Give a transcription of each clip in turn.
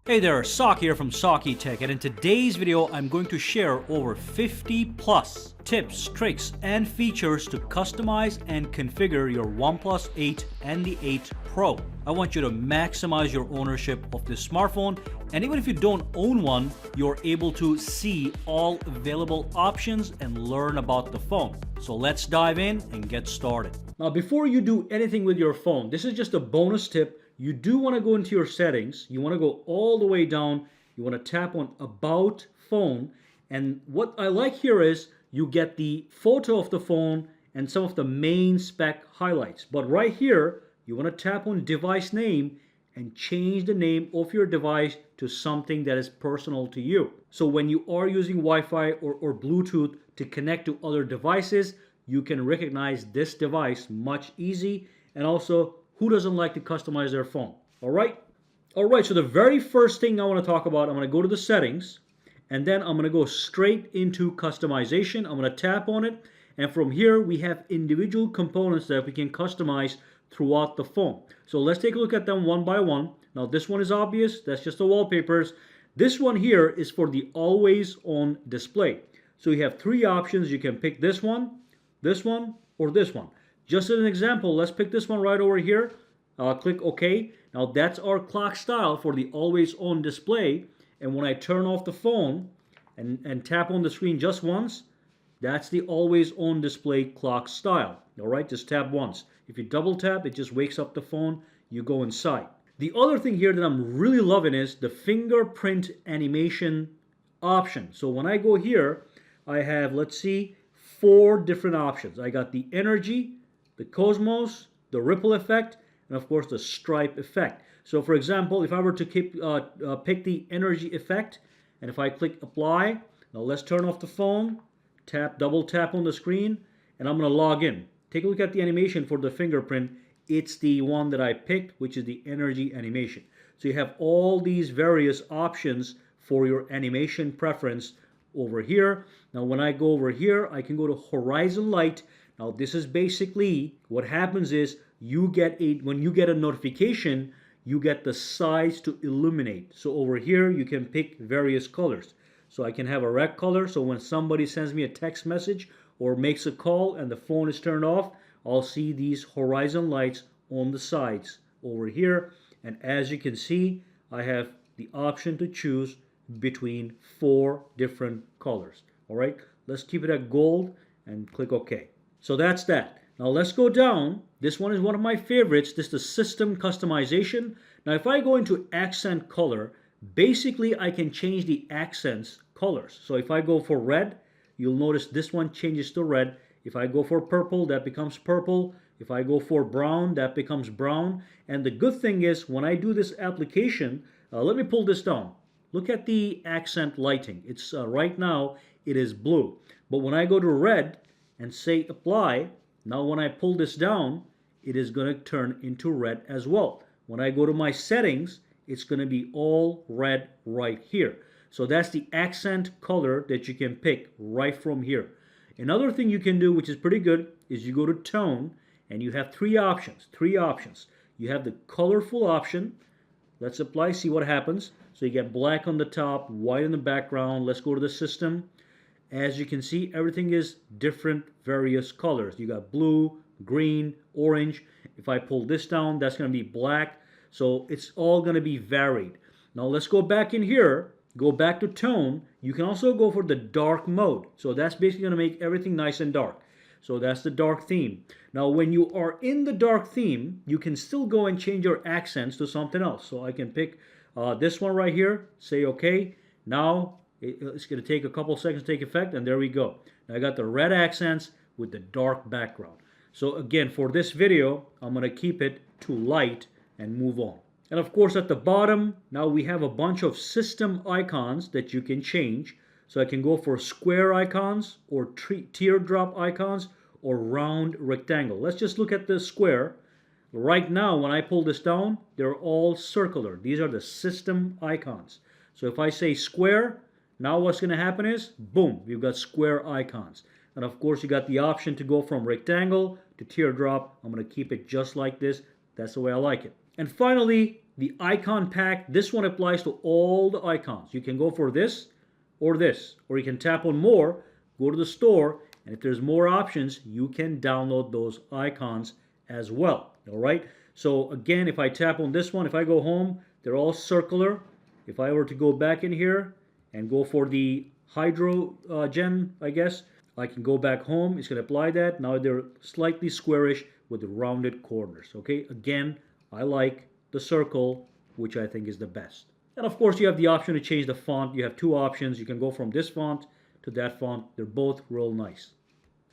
Hey there, Sak here from SAKITECH, and in today's video I'm going to share over 50 plus tips, tricks, and features to customize and configure your OnePlus 8 and the 8 Pro. I want you to maximize your ownership of this smartphone, and even if you don't own one, you're able to see all available options and learn about the phone. So let's dive in and get started. Now before you do anything with your phone, this is just a bonus tip. You do want to go into your settings. You want to go all the way down. You want to tap on About Phone. And what I like here is you get the photo of the phone and some of the main spec highlights. But right here, you want to tap on Device Name and change the name of your device to something that is personal to you. So when you are using Wi-Fi or Bluetooth to connect to other devices, you can recognize this device much easy. And also, who doesn't like to customize their phone? All right, so the very first thing I want to talk about, I'm going to go to the settings, and then I'm going to go straight into customization. I'm going to tap on it, and from here we have individual components that we can customize throughout the phone. So let's take a look at them one by one. Now this one is obvious, that's just the wallpapers. This one here is for the always on display. So you have three options. You can pick this one, or this one. Just as an example, let's pick this one right over here. Click OK. Now that's our clock style for the always on display. And when I turn off the phone and tap on the screen just once, that's the always on display clock style. All right, just tap once. If you double tap, it just wakes up the phone. You go inside. The other thing here that I'm really loving is the fingerprint animation option. So when I go here, I have, let's see, 4 different options. I got the energy, the Cosmos, the ripple effect, and of course the stripe effect. So for example, if I were to pick the energy effect, and if I click apply, now let's turn off the phone, double tap on the screen, and I'm going to log in. Take a look at the animation for the fingerprint. It's the one that I picked, which is the energy animation. So you have all these various options for your animation preference over here. Now when I go over here, I can go to horizon light. Now this is basically what happens is when you get a notification, you get the size to illuminate. So over here you can pick various colors. So I can have a red color, so when somebody sends me a text message or makes a call and the phone is turned off, I'll see these horizon lights on the sides over here. And as you can see, I have the option to choose between 4 different colors. All right, let's keep it at gold and click OK. So that's that. Now let's go down. This one is one of my favorites. This is the system customization. Now if I go into accent color, basically I can change the accents colors. So if I go for red, you'll notice this one changes to red. If I go for purple, that becomes purple. If I go for brown, that becomes brown. And the good thing is when I do this application, let me pull this down. Look at the accent lighting. It's right now it is blue. But when I go to red and say apply, now when I pull this down, it is going to turn into red as well. When I go to my settings, it's going to be all red right here. So that's the accent color that you can pick right from here. Another thing you can do, which is pretty good, is you go to tone and you have 3 options. You have the colorful option. Let's apply, see what happens. So you get black on the top, white in the background. Let's go to the system. As you can see, everything is different, various colors. You got blue, green, orange. If I pull this down, that's going to be black. So it's all going to be varied. Now let's go back in here, go back to tone. You can also go for the dark mode. So that's basically going to make everything nice and dark. So that's the dark theme. Now when you are in the dark theme, you can still go and change your accents to something else. So I can pick this one right here, say OK. Now it's going to take a couple seconds to take effect, and there we go. Now I got the red accents with the dark background. So again, for this video, I'm going to keep it to light and move on. And of course at the bottom, now we have a bunch of system icons that you can change. So I can go for square icons or teardrop icons or round rectangle. Let's just look at the square. Right now, when I pull this down, they're all circular. These are the system icons. So if I say square, now what's going to happen is, boom, you've got square icons. And of course, you got the option to go from rectangle to teardrop. I'm going to keep it just like this. That's the way I like it. And finally, the icon pack, this one applies to all the icons. You can go for this, or you can tap on more, go to the store, and if there's more options, you can download those icons as well. All right. So again, if I tap on this one, if I go home, they're all circular. If I were to go back in here and go for the hydrogen, I guess, I can go back home. It's going to apply that. Now they're slightly squarish with the rounded corners. Okay. Again, I like the circle, which I think is the best. And of course, you have the option to change the font. You have two options. You can go from this font to that font. They're both real nice.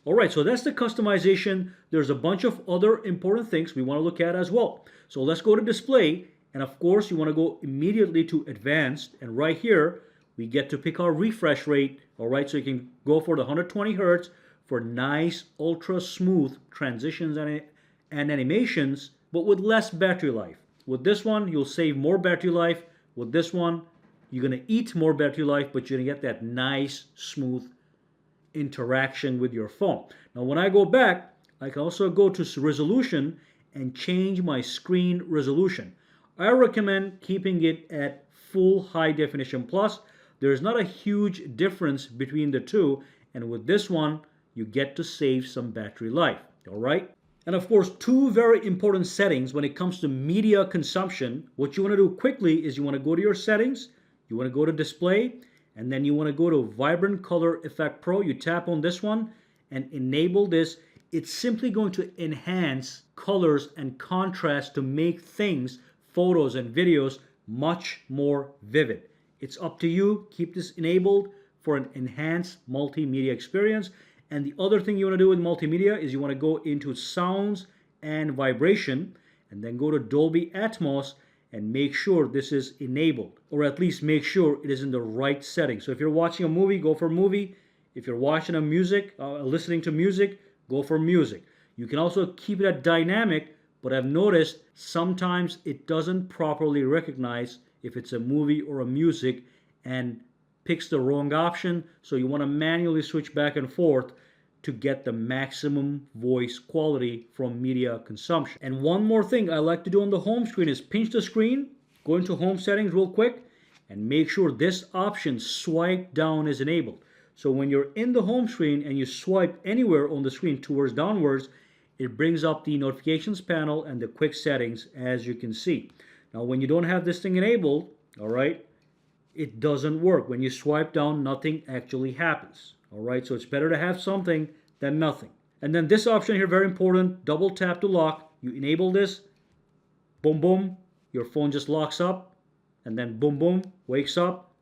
All right, so that's the customization. There's a bunch of other important things we want to look at as well. So let's go to display. And of course, you want to go immediately to advanced. And right here, we get to pick our refresh rate. All right, so you can go for the 120 hertz for nice, ultra smooth transitions and animations, but with less battery life. With this one, you'll save more battery life. With this one, you're going to eat more battery life, but you're going to get that nice, smooth interaction with your phone. Now, when I go back, I can also go to resolution and change my screen resolution. I recommend keeping it at full high definition plus. There's not a huge difference between the two, and with this one, you get to save some battery life. All right. And of course, two very important settings when it comes to media consumption. What you want to do quickly is you want to go to your settings, you want to go to display, and then you want to go to Vibrant Color Effect Pro. You tap on this one and enable this. It's simply going to enhance colors and contrast to make things, photos and videos, much more vivid. It's up to you. Keep this enabled for an enhanced multimedia experience. And the other thing you want to do with multimedia is you want to go into sounds and vibration and then go to Dolby Atmos and make sure this is enabled, or at least make sure it is in the right setting. So if you're watching a movie, go for movie. If you're watching listening to music, go for music. You can also keep it at dynamic, but I've noticed sometimes it doesn't properly recognize if it's a movie or a music and picks the wrong option. So you want to manually switch back and forth to get the maximum voice quality from media consumption. And one more thing I like to do on the home screen is pinch the screen, go into home settings real quick, and make sure this option swipe down is enabled. So when you're in the home screen and you swipe anywhere on the screen towards downwards, it brings up the notifications panel and the quick settings, as you can see. Now when you don't have this thing enabled, all right, it doesn't work. When you swipe down, nothing actually happens. All right, so it's better to have something than nothing. And then this option here, very important, double tap to lock. You enable this, boom, boom, your phone just locks up, and then boom, boom, wakes up,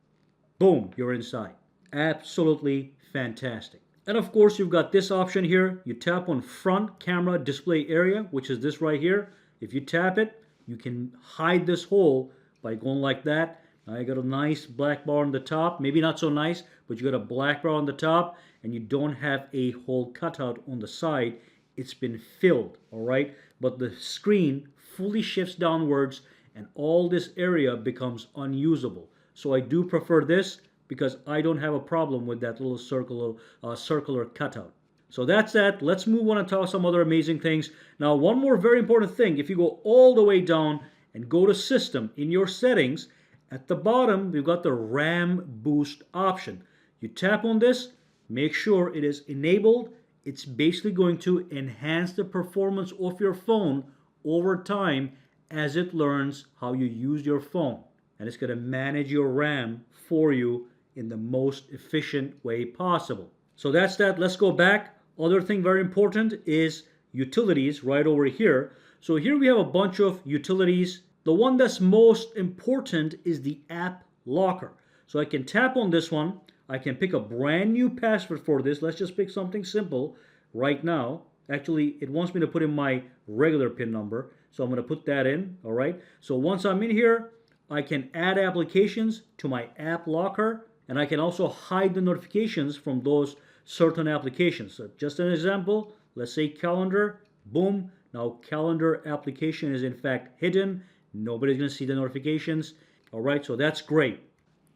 boom, you're inside. Absolutely fantastic. And of course, you've got this option here. You tap on front camera display area, which is this right here. If you tap it, you can hide this hole by going like that. Now you got a nice black bar on the top, maybe not so nice, but you got a black bar on the top and you don't have a hole cutout on the side. It's been filled, all right? But the screen fully shifts downwards and all this area becomes unusable. So I do prefer this because I don't have a problem with that little circular cutout. So that's that. Let's move on and talk some other amazing things. Now, one more very important thing. If you go all the way down and go to System in your settings, at the bottom, we've got the RAM boost option. You tap on this, make sure it is enabled. It's basically going to enhance the performance of your phone over time as it learns how you use your phone. And it's going to manage your RAM for you in the most efficient way possible. So that's that. Let's go back. Other thing very important is utilities right over here. So here we have a bunch of utilities. The one that's most important is the app locker. So I can tap on this one. I can pick a brand new password for this. Let's just pick something simple right now. Actually, it wants me to put in my regular PIN number. So I'm going to put that in. All right. So once I'm in here, I can add applications to my app locker. And I can also hide the notifications from those certain applications. So just an example, let's say calendar. Boom. Now calendar application is in fact hidden. Nobody's going to see the notifications. All right, so that's great.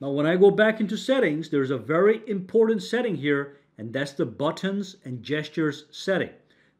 Now, when I go back into settings, there's a very important setting here, and that's the buttons and gestures setting.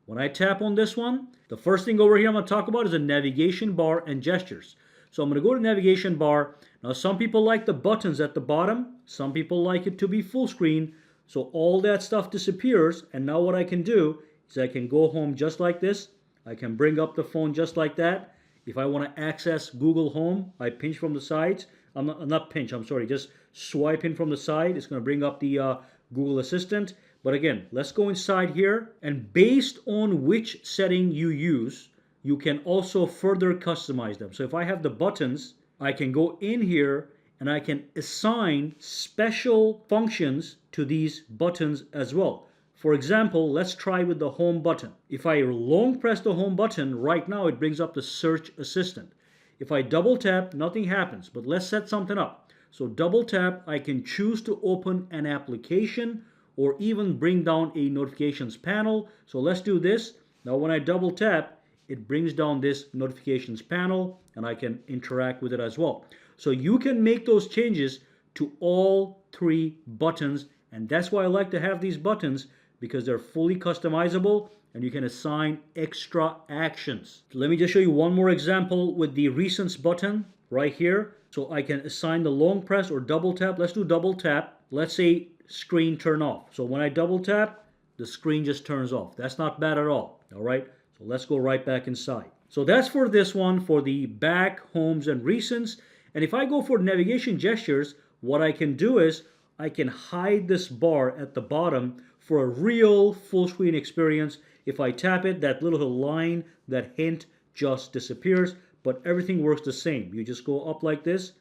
When I tap on this one, the first thing over here I'm going to talk about is the navigation bar and gestures. So I'm going to go to navigation bar. Now some people like the buttons at the bottom. Some people like it to be full screen. So all that stuff disappears. And now what I can do is I can go home just like this. I can bring up the phone just like that. If I want to access Google Home, I pinch from the sides. Not pinch, I'm sorry, just swipe in from the side. It's going to bring up the Google Assistant. But again, let's go inside here. And based on which setting you use, you can also further customize them. So if I have the buttons, I can go in here and I can assign special functions to these buttons as well. For example, let's try with the home button. If I long press the home button, right now it brings up the search assistant. If I double tap, nothing happens, but let's set something up. So double tap, I can choose to open an application or even bring down a notifications panel. So let's do this. Now when I double tap, it brings down this notifications panel and I can interact with it as well. So you can make those changes to all three buttons, and that's why I like to have these buttons, because they're fully customizable and you can assign extra actions. Let me just show you one more example with the recents button right here. So I can assign the long press or double tap. Let's do double tap. Let's say screen turn off. So when I double tap, the screen just turns off. That's not bad at all. All right. So let's go right back inside. So that's for this one, for the back, homes, and recents. And if I go for navigation gestures, what I can do is I can hide this bar at the bottom for a real full screen experience. If I tap it, that little line, that hint just disappears, but everything works the same. You just go up like this,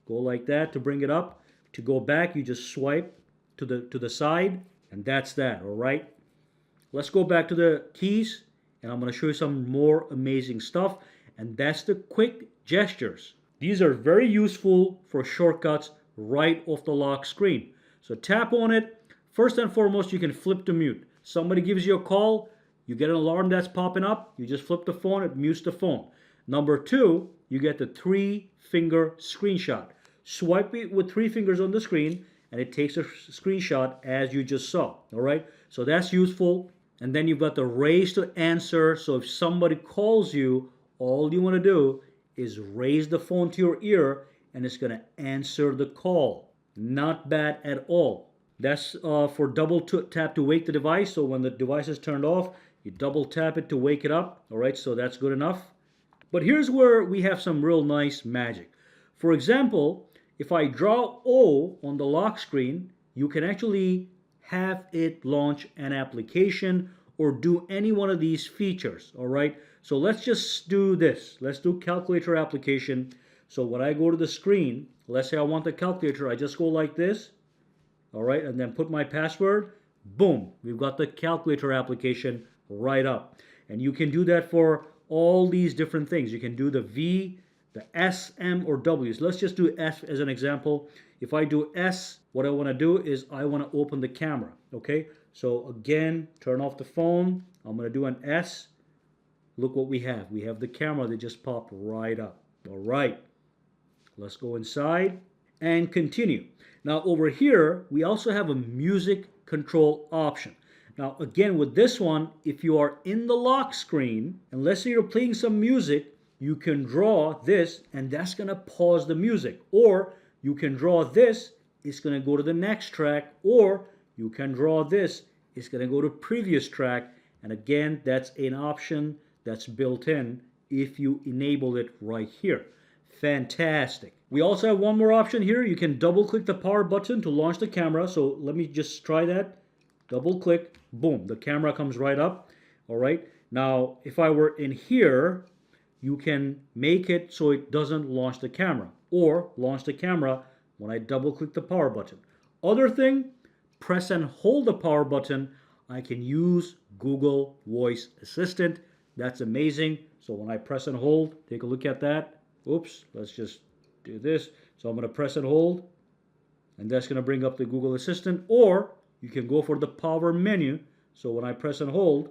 go like that to bring it up. To go back, you just swipe to the side, and that's that, all right? Let's go back to the keys, and I'm going to show you some more amazing stuff, and that's the quick gestures. These are very useful for shortcuts right off the lock screen. So tap on it. First and foremost, you can flip to mute. Somebody gives you a call, you get an alarm that's popping up, you just flip the phone, it mutes the phone. Number two, you get the 3-finger screenshot. Swipe it with 3 fingers on the screen and it takes a screenshot as you just saw. All right, so that's useful. And then you've got the raise to answer. So if somebody calls you, all you want to do is raise the phone to your ear and it's going to answer the call. Not bad at all. That's for double tap to wake the device. So when the device is turned off, you double tap it to wake it up. All right, so that's good enough. But here's where we have some real nice magic. For example, if I draw O on the lock screen, you can actually have it launch an application or do any one of these features. All right, so let's just do this. Let's do calculator application. So when I go to the screen, let's say I want the calculator, I just go like this. All right, and then put my password. Boom, we've got the calculator application right up. And you can do that for all these different things. You can do the V, the S, M, or W. So let's just do S as an example. If I do S, what I want to do is I want to open the camera. Okay, so again, turn off the phone. I'm going to do an S. Look what we have. We have the camera that just popped right up. All right, let's go inside and continue. Now over here, we also have a music control option. Now again, with this one, if you are in the lock screen, and let's say you're playing some music, you can draw this and that's going to pause the music. Or you can draw this, it's going to go to the next track. Or you can draw this, it's going to go to previous track. And again, that's an option that's built in if you enable it right here. Fantastic. We also have one more option here. You can double click the power button to launch the camera. So let me just try that. Double click, boom, the camera comes right up. All right. Now, if I were in here, you can make it so it doesn't launch the camera or launch the camera when I double click the power button. Other thing, press and hold the power button. I can use Google Voice Assistant. That's amazing. So when I press and hold, take a look at that. Oops, let's just do this. So I'm going to press and hold, and that's going to bring up the Google Assistant. Or you can go for the power menu. So when I press and hold,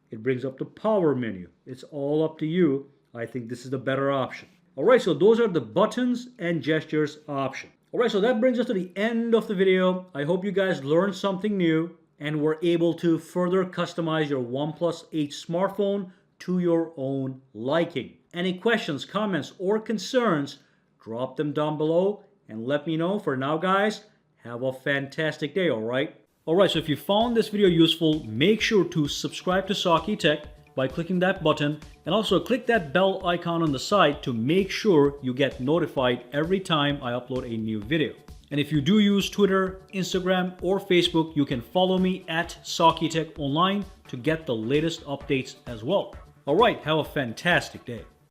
it brings up the power menu. It's all up to you. I think this is the better option. All right, so those are the buttons and gestures option. All right, so that brings us to the end of the video. I hope you guys learned something new and were able to further customize your OnePlus 8 smartphone to your own liking. Any questions, comments, or concerns, drop them down below and let me know. For now, guys, have a fantastic day, alright? Alright, so if you found this video useful, make sure to subscribe to SAKITECH by clicking that button, and also click that bell icon on the side to make sure you get notified every time I upload a new video. And if you do use Twitter, Instagram, or Facebook, you can follow me at SAKITECH online to get the latest updates as well. Alright, have a fantastic day.